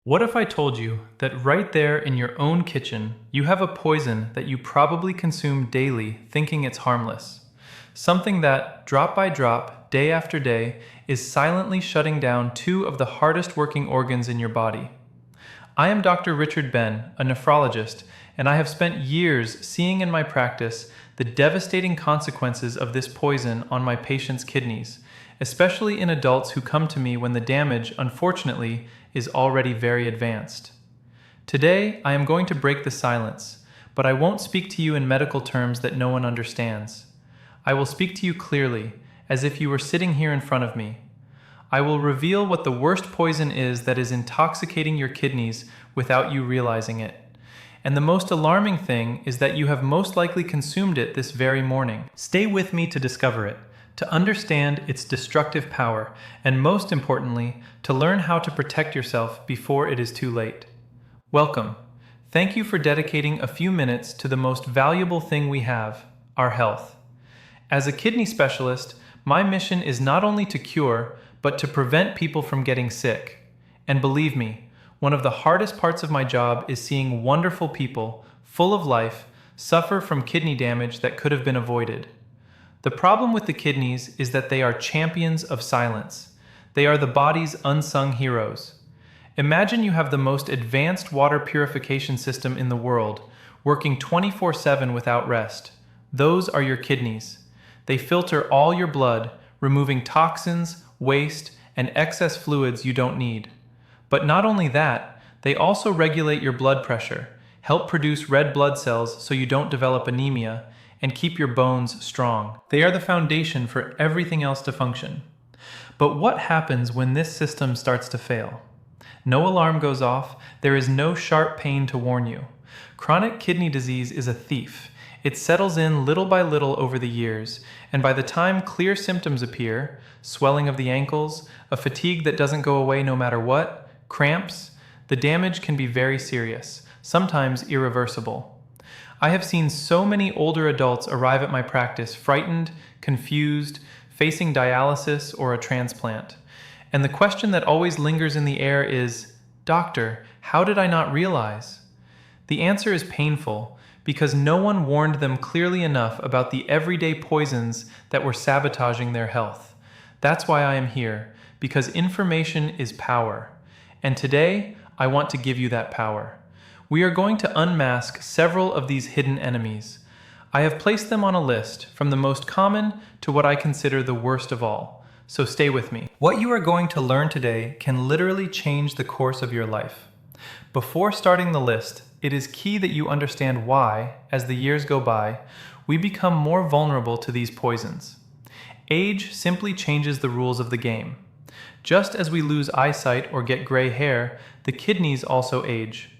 What if I told you that right there in your own kitchen, you have a poison that you probably consume daily thinking it's harmless? Something that, drop by drop, day after day, is silently shutting down two of the hardest working organs in your body. I am Dr. Richard Ben, a nephrologist, and I have spent years seeing in my practice the devastating consequences of this poison on my patients' kidneys, especially in adults who come to me when the damage, unfortunately, is already very advanced. Today, I am going to break the silence, but I won't speak to you in medical terms that no one understands. I will speak to you clearly, as if you were sitting here in front of me. I will reveal what the worst poison is that is intoxicating your kidneys without you realizing it. And the most alarming thing is that you have most likely consumed it this very morning. Stay with me to discover it, to understand its destructive power, and most importantly, to learn how to protect yourself before it is too late. Welcome. Thank you for dedicating a few minutes to the most valuable thing we have, our health. As a kidney specialist, my mission is not only to cure, but to prevent people from getting sick. And believe me, one of the hardest parts of my job is seeing wonderful people, full of life, suffer from kidney damage that could have been avoided. The problem with the kidneys is that they are champions of silence. They are the body's unsung heroes. Imagine you have the most advanced water purification system in the world, working 24/7 without rest. Those are your kidneys. They filter all your blood, removing toxins, waste, and excess fluids you don't need. But not only that, they also regulate your blood pressure, help produce red blood cells so you don't develop anemia, and keep your bones strong. They are the foundation for everything else to function. But what happens when this system starts to fail? No alarm goes off, there is no sharp pain to warn you. Chronic kidney disease is a thief. It settles in little by little over the years, and by the time clear symptoms appear, swelling of the ankles, a fatigue that doesn't go away no matter what, cramps, the damage can be very serious, sometimes irreversible. I have seen so many older adults arrive at my practice frightened, confused, facing dialysis or a transplant. And the question that always lingers in the air is, "Doctor, how did I not realize?" The answer is painful, because no one warned them clearly enough about the everyday poisons that were sabotaging their health. That's why I am here, because information is power. And today, I want to give you that power. We are going to unmask several of these hidden enemies. I have placed them on a list, from the most common to what I consider the worst of all. So stay with me. What you are going to learn today can literally change the course of your life. Before starting the list, it is key that you understand why, as the years go by, we become more vulnerable to these poisons. Age simply changes the rules of the game. Just as we lose eyesight or get gray hair, the kidneys also age.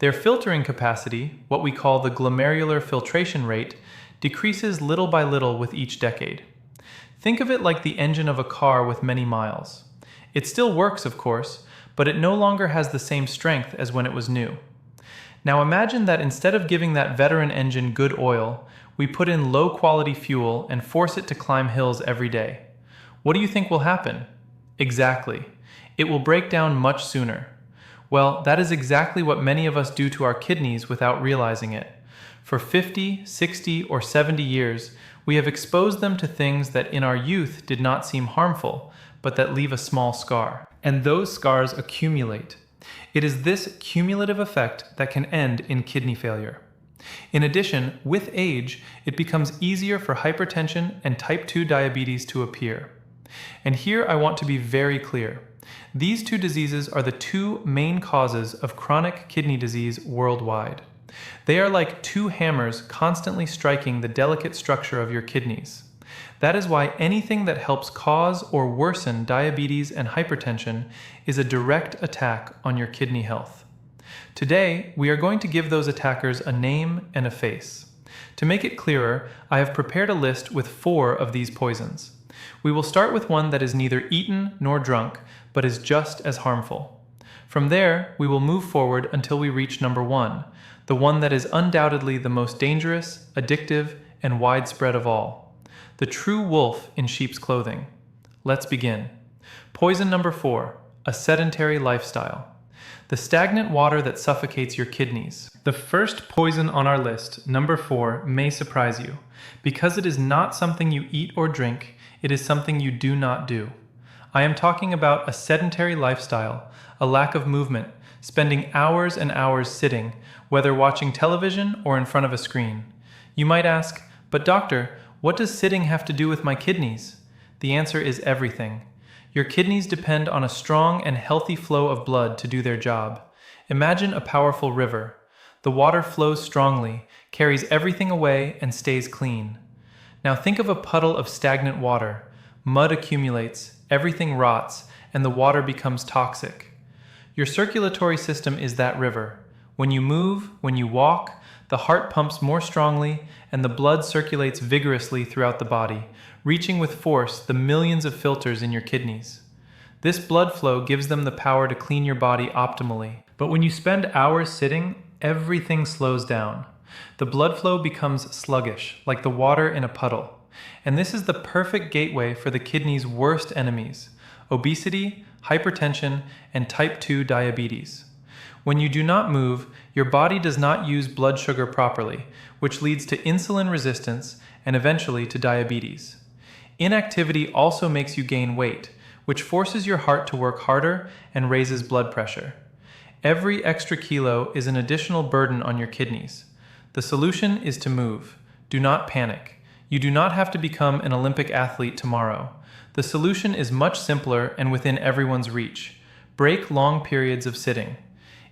Their filtering capacity, what we call the glomerular filtration rate, decreases little by little with each decade. Think of it like the engine of a car with many miles. It still works, of course, but it no longer has the same strength as when it was new. Now imagine that instead of giving that veteran engine good oil, we put in low-quality fuel and force it to climb hills every day. What do you think will happen? Exactly. It will break down much sooner. Well, that is exactly what many of us do to our kidneys without realizing it. For 50, 60, or 70 years, we have exposed them to things that in our youth did not seem harmful, but that leave a small scar. And those scars accumulate. It is this cumulative effect that can end in kidney failure. In addition, with age, it becomes easier for hypertension and type 2 diabetes to appear. And here I want to be very clear. These two diseases are the two main causes of chronic kidney disease worldwide. They are like two hammers constantly striking the delicate structure of your kidneys. That is why anything that helps cause or worsen diabetes and hypertension is a direct attack on your kidney health. Today, we are going to give those attackers a name and a face. To make it clearer, I have prepared a list with 4 of these poisons. We will start with one that is neither eaten nor drunk, but is just as harmful. From there, we will move forward until we reach number 1, the one that is undoubtedly the most dangerous, addictive, and widespread of all. The true wolf in sheep's clothing. Let's begin. Poison number 4, a sedentary lifestyle. the stagnant water that suffocates your kidneys. The first poison on our list, number 4, may surprise you. Because it is not something you eat or drink, it is something you do not do. I am talking about a sedentary lifestyle, a lack of movement, spending hours and hours sitting, whether watching television or in front of a screen. You might ask, but doctor, what does sitting have to do with my kidneys? The answer is everything. Your kidneys depend on a strong and healthy flow of blood to do their job. Imagine a powerful river. The water flows strongly, carries everything away, and stays clean. Now think of a puddle of stagnant water. Mud accumulates, everything rots, and the water becomes toxic. Your circulatory system is that river. When you move, when you walk, the heart pumps more strongly, and the blood circulates vigorously throughout the body, reaching with force the millions of filters in your kidneys. This blood flow gives them the power to clean your body optimally. But when you spend hours sitting, everything slows down. The blood flow becomes sluggish, like the water in a puddle. And this is the perfect gateway for the kidney's worst enemies: obesity, hypertension, and type 2 diabetes. When you do not move, your body does not use blood sugar properly, which leads to insulin resistance and eventually to diabetes. Inactivity also makes you gain weight, which forces your heart to work harder and raises blood pressure. Every extra kilo is an additional burden on your kidneys. The solution is to move. Do not panic. You do not have to become an Olympic athlete tomorrow. The solution is much simpler and within everyone's reach. Break long periods of sitting.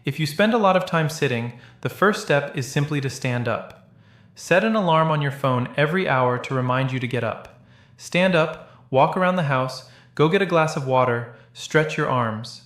If you spend a lot of time sitting, the first step is simply to stand up. Set an alarm on your phone every hour to remind you to get up. Stand up, walk around the house, go get a glass of water, stretch your arms.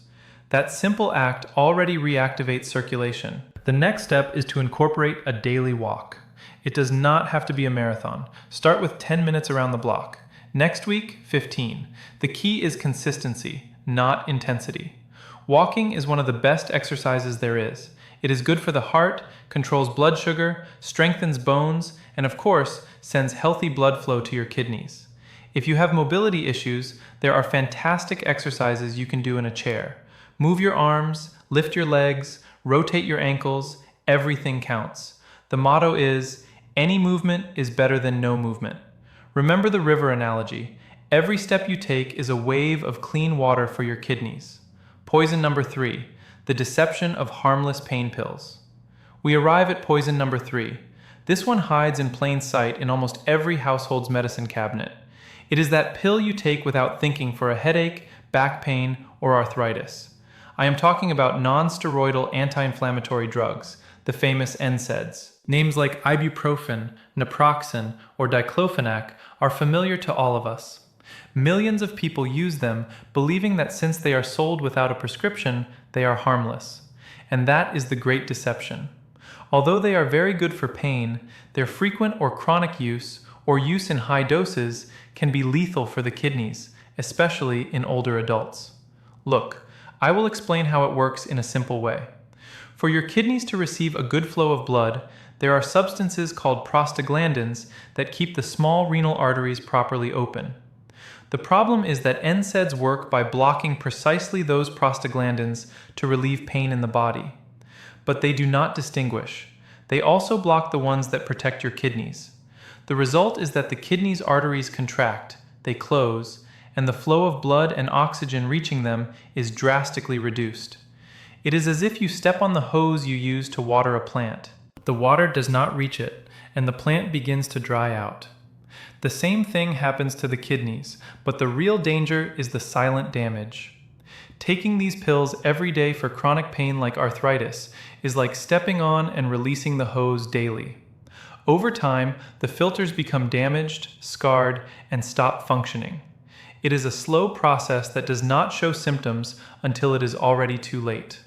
That simple act already reactivates circulation. The next step is to incorporate a daily walk. It does not have to be a marathon. Start with 10 minutes around the block. Next week, 15. The key is consistency, not intensity. Walking is one of the best exercises there is. It is good for the heart, controls blood sugar, strengthens bones, and of course, sends healthy blood flow to your kidneys. If you have mobility issues, there are fantastic exercises you can do in a chair. Move your arms, lift your legs, rotate your ankles, everything counts. The motto is, any movement is better than no movement. Remember the river analogy. Every step you take is a wave of clean water for your kidneys. Poison number 3, the deception of harmless pain pills. We arrive at poison number 3. This one hides in plain sight in almost every household's medicine cabinet. It is that pill you take without thinking for a headache, back pain, or arthritis. I am talking about non-steroidal anti-inflammatory drugs, the famous NSAIDs. Names like ibuprofen, naproxen, or diclofenac are familiar to all of us. Millions of people use them, believing that since they are sold without a prescription, they are harmless. And that is the great deception. Although they are very good for pain, their frequent or chronic use, or use in high doses, can be lethal for the kidneys, especially in older adults. Look, I will explain how it works in a simple way. For your kidneys to receive a good flow of blood, there are substances called prostaglandins that keep the small renal arteries properly open. The problem is that NSAIDs work by blocking precisely those prostaglandins to relieve pain in the body. But they do not distinguish. They also block the ones that protect your kidneys. The result is that the kidneys' arteries contract, they close, and the flow of blood and oxygen reaching them is drastically reduced. It is as if you step on the hose you use to water a plant. The water does not reach it, and the plant begins to dry out. The same thing happens to the kidneys, but the real danger is the silent damage. Taking these pills every day for chronic pain like arthritis is like stepping on and releasing the hose daily. Over time, the filters become damaged, scarred, and stop functioning. It is a slow process that does not show symptoms until it is already too late.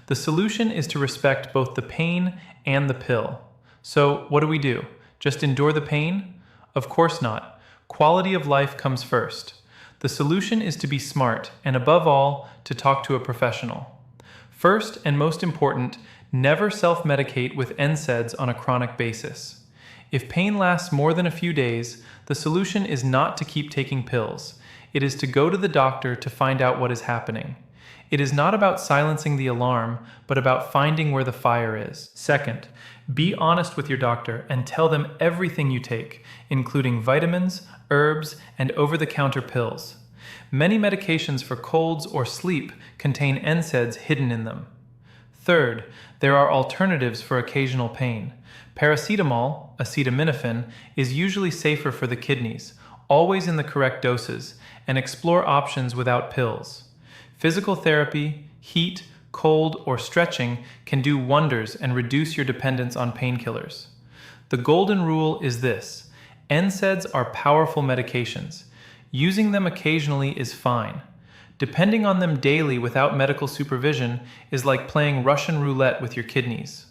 The solution is to respect both the pain and the pill. So, what do? Just endure the pain? Of course not. Quality of life comes first. The solution is to be smart, and above all, to talk to a professional. First, and most important, never self-medicate with NSAIDs on a chronic basis. If pain lasts more than a few days, the solution is not to keep taking pills. It is to go to the doctor to find out what is happening. It is not about silencing the alarm, but about finding where the fire is. Second, be honest with your doctor and tell them everything you take, including vitamins, herbs, and over-the-counter pills. Many medications for colds or sleep contain NSAIDs hidden in them. Third, there are alternatives for occasional pain. Paracetamol, acetaminophen, is usually safer for the kidneys, always in the correct doses, and explore options without pills. Physical therapy, heat, cold, or stretching can do wonders and reduce your dependence on painkillers. The golden rule is this: NSAIDs are powerful medications. Using them occasionally is fine. Depending on them daily without medical supervision is like playing Russian roulette with your kidneys.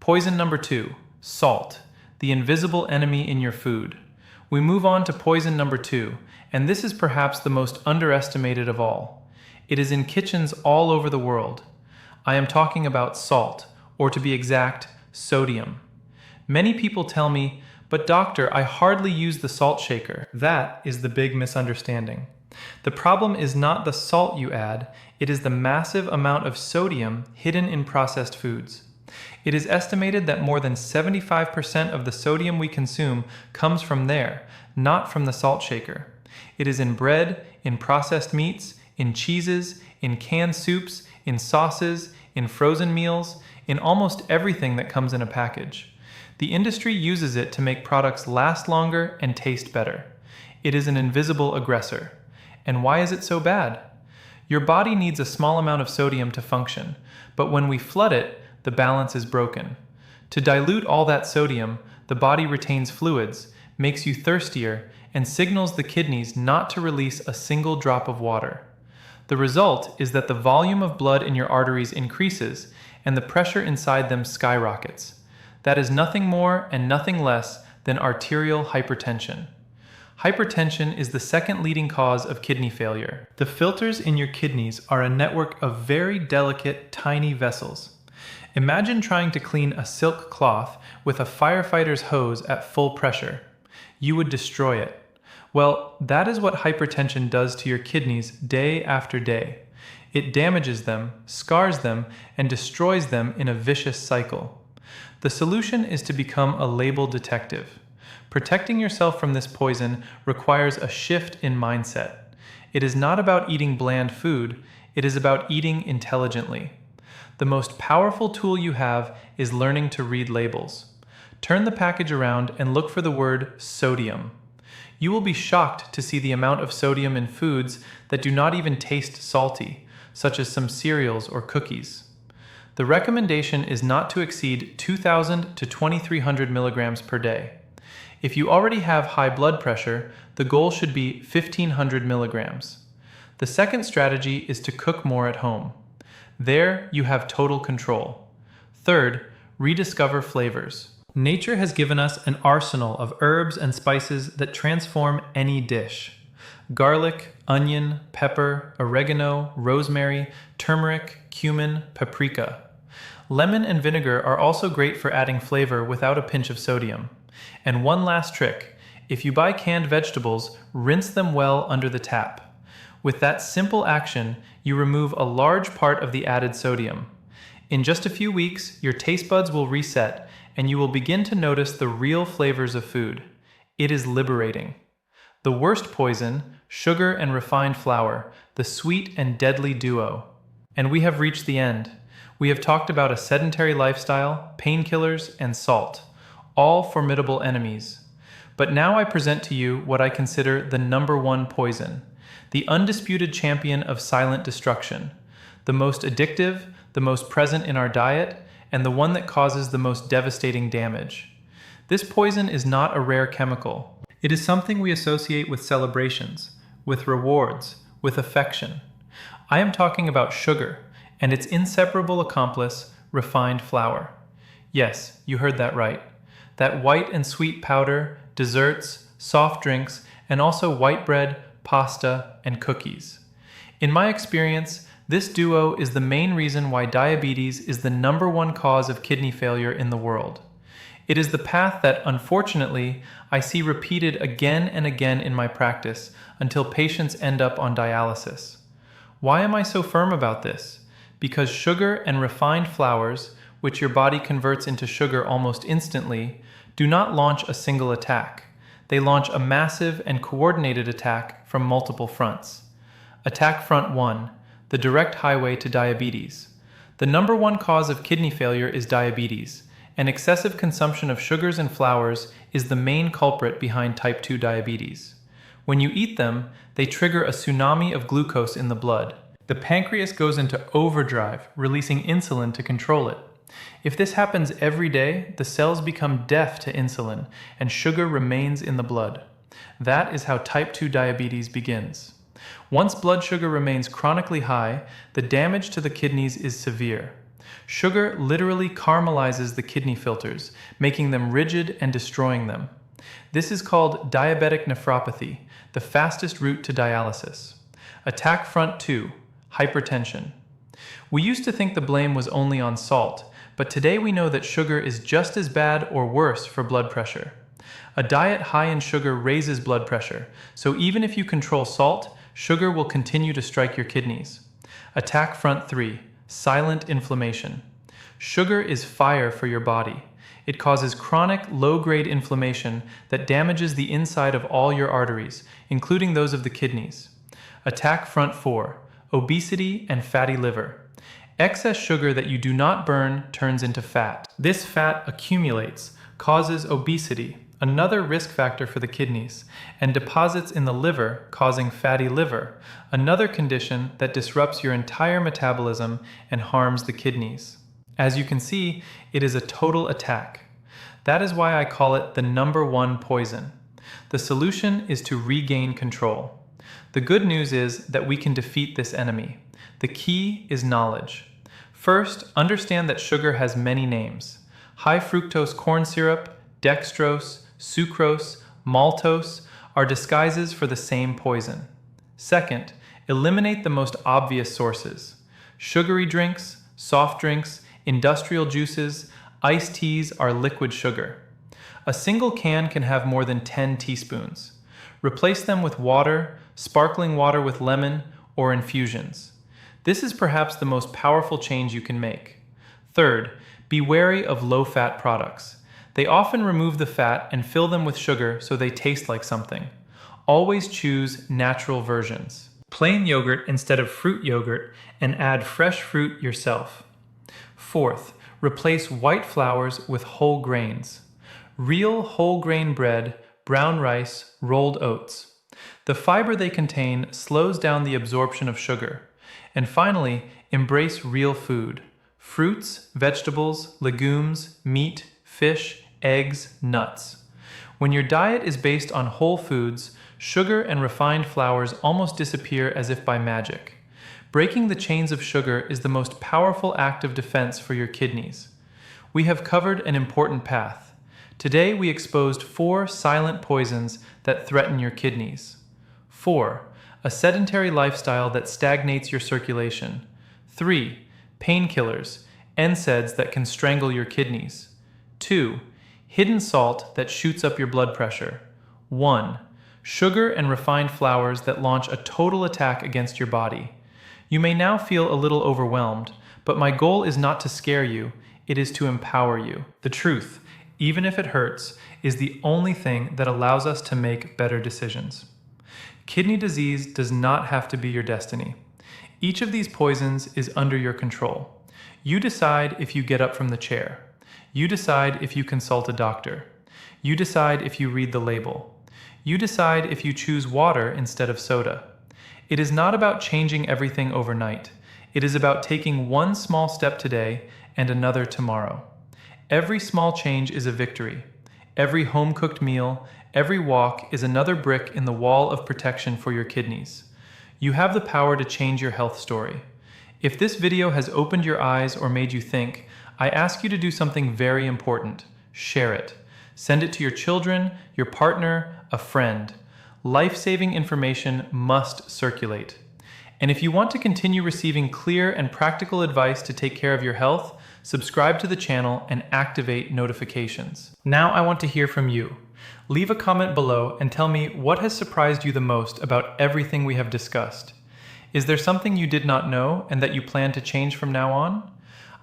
Poison number 2, salt, the invisible enemy in your food. We move on to poison number 2, and this is perhaps the most underestimated of all. It is in kitchens all over the world. I am talking about salt, or to be exact, sodium. Many people tell me, "But doctor, I hardly use the salt shaker." That is the big misunderstanding. The problem is not the salt you add, it is the massive amount of sodium hidden in processed foods. It is estimated that more than 75% of the sodium we consume comes from there, not from the salt shaker. It is in bread, in processed meats, in cheeses, in canned soups, in sauces, in frozen meals, in almost everything that comes in a package. The industry uses it to make products last longer and taste better. It is an invisible aggressor. And why is it so bad? Your body needs a small amount of sodium to function, but when we flood it, the balance is broken. To dilute all that sodium, the body retains fluids, makes you thirstier, and signals the kidneys not to release a single drop of water. The result is that the volume of blood in your arteries increases, and the pressure inside them skyrockets. That is nothing more and nothing less than arterial hypertension. Hypertension is the second leading cause of kidney failure. The filters in your kidneys are a network of very delicate, tiny vessels. Imagine trying to clean a silk cloth with a firefighter's hose at full pressure. You would destroy it. Well, that is what hypertension does to your kidneys day after day. It damages them, scars them, and destroys them in a vicious cycle. The solution is to become a label detective. Protecting yourself from this poison requires a shift in mindset. It is not about eating bland food, it is about eating intelligently. The most powerful tool you have is learning to read labels. Turn the package around and look for the word sodium. You will be shocked to see the amount of sodium in foods that do not even taste salty, such as some cereals or cookies. The recommendation is not to exceed 2,000 to 2,300 milligrams per day. If you already have high blood pressure, the goal should be 1,500 milligrams. The second strategy is to cook more at home. There, you have total control. Third, rediscover flavors. Nature has given us an arsenal of herbs and spices that transform any dish. Garlic, onion, pepper, oregano, rosemary, turmeric, cumin, paprika. Lemon and vinegar are also great for adding flavor without a pinch of sodium. And one last trick: if you buy canned vegetables, rinse them well under the tap. With that simple action, you remove a large part of the added sodium. In just a few weeks, your taste buds will reset, and you will begin to notice the real flavors of food. It is liberating. The worst poison, sugar and refined flour, the sweet and deadly duo. And we have reached the end. We have talked about a sedentary lifestyle, painkillers, and salt. All formidable enemies. But now I present to you what I consider the number one poison, the undisputed champion of silent destruction, the most addictive, the most present in our diet, and the one that causes the most devastating damage. This poison is not a rare chemical. It is something we associate with celebrations, with rewards, with affection. I am talking about sugar and its inseparable accomplice, refined flour. Yes, you heard that right. That white and sweet powder, desserts, soft drinks, and also white bread, pasta, and cookies. In my experience, this duo is the main reason why diabetes is the number one cause of kidney failure in the world. It is the path that, unfortunately, I see repeated again and again in my practice until patients end up on dialysis. Why am I so firm about this? Because sugar and refined flours, which your body converts into sugar almost instantly, do not launch a single attack. They launch a massive and coordinated attack from multiple fronts. Attack Front 1, the direct highway to diabetes. The number one cause of kidney failure is diabetes, and excessive consumption of sugars and flours is the main culprit behind type 2 diabetes. When you eat them, they trigger a tsunami of glucose in the blood. The pancreas goes into overdrive, releasing insulin to control it. If this happens every day, the cells become deaf to insulin, and sugar remains in the blood. That is how type 2 diabetes begins. Once blood sugar remains chronically high, the damage to the kidneys is severe. Sugar literally caramelizes the kidney filters, making them rigid and destroying them. This is called diabetic nephropathy, the fastest route to dialysis. Attack Front 2, hypertension. We used to think the blame was only on salt, but today we know that sugar is just as bad or worse for blood pressure. A diet high in sugar raises blood pressure, so even if you control salt, sugar will continue to strike your kidneys. Attack Front 3, silent inflammation. Sugar is fire for your body. It causes chronic, low-grade inflammation that damages the inside of all your arteries, including those of the kidneys. Attack Front 4, obesity and fatty liver. Excess sugar that you do not burn turns into fat. This fat accumulates, causes obesity, another risk factor for the kidneys, and deposits in the liver, causing fatty liver, another condition that disrupts your entire metabolism and harms the kidneys. As you can see, it is a total attack. That is why I call it the number one poison. The solution is to regain control. The good news is that we can defeat this enemy. The key is knowledge. First, understand that sugar has many names. High fructose corn syrup, dextrose, sucrose, maltose are disguises for the same poison. Second, eliminate the most obvious sources. Sugary drinks, soft drinks, industrial juices, iced teas are liquid sugar. A single can have more than 10 teaspoons. Replace them with water, sparkling water with lemon, or infusions. This is perhaps the most powerful change you can make. Third, be wary of low-fat products. They often remove the fat and fill them with sugar so they taste like something. Always choose natural versions. Plain yogurt instead of fruit yogurt, and add fresh fruit yourself. Fourth, replace white flours with whole grains. Real whole grain bread, brown rice, rolled oats. The fiber they contain slows down the absorption of sugar. And finally, embrace real food. Fruits, vegetables, legumes, meat, fish, eggs, nuts. When your diet is based on whole foods, sugar and refined flours almost disappear as if by magic. Breaking the chains of sugar is the most powerful act of defense for your kidneys. We have covered an important path. Today we exposed 4 silent poisons that threaten your kidneys. 4. A sedentary lifestyle that stagnates your circulation. 3. Painkillers, NSAIDs that can strangle your kidneys. 2. Hidden salt that shoots up your blood pressure. 1. Sugar and refined flours that launch a total attack against your body. You may now feel a little overwhelmed, but my goal is not to scare you, it is to empower you. The truth, even if it hurts, is the only thing that allows us to make better decisions. Kidney disease does not have to be your destiny. Each of these poisons is under your control. You decide if you get up from the chair. You decide if you consult a doctor. You decide if you read the label. You decide if you choose water instead of soda. It is not about changing everything overnight. It is about taking one small step today and another tomorrow. Every small change is a victory. Every home-cooked meal, every walk is another brick in the wall of protection for your kidneys. You have the power to change your health story. If this video has opened your eyes or made you think, I ask you to do something very important. Share it. Send it to your children, your partner, a friend. Life-saving information must circulate. And if you want to continue receiving clear and practical advice to take care of your health, subscribe to the channel and activate notifications. Now I want to hear from you. Leave a comment below and tell me what has surprised you the most about everything we have discussed. Is there something you did not know and that you plan to change from now on?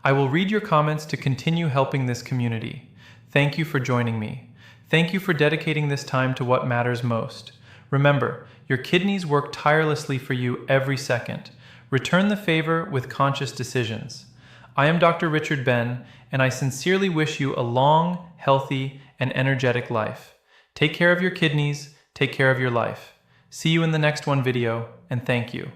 I will read your comments to continue helping this community. Thank you for joining me. Thank you for dedicating this time to what matters most. Remember, your kidneys work tirelessly for you every second. Return the favor with conscious decisions. I am Dr. Richard Ben, and I sincerely wish you a long, healthy, and energetic life. Take care of your kidneys, take care of your life. See you in the next video, and thank you.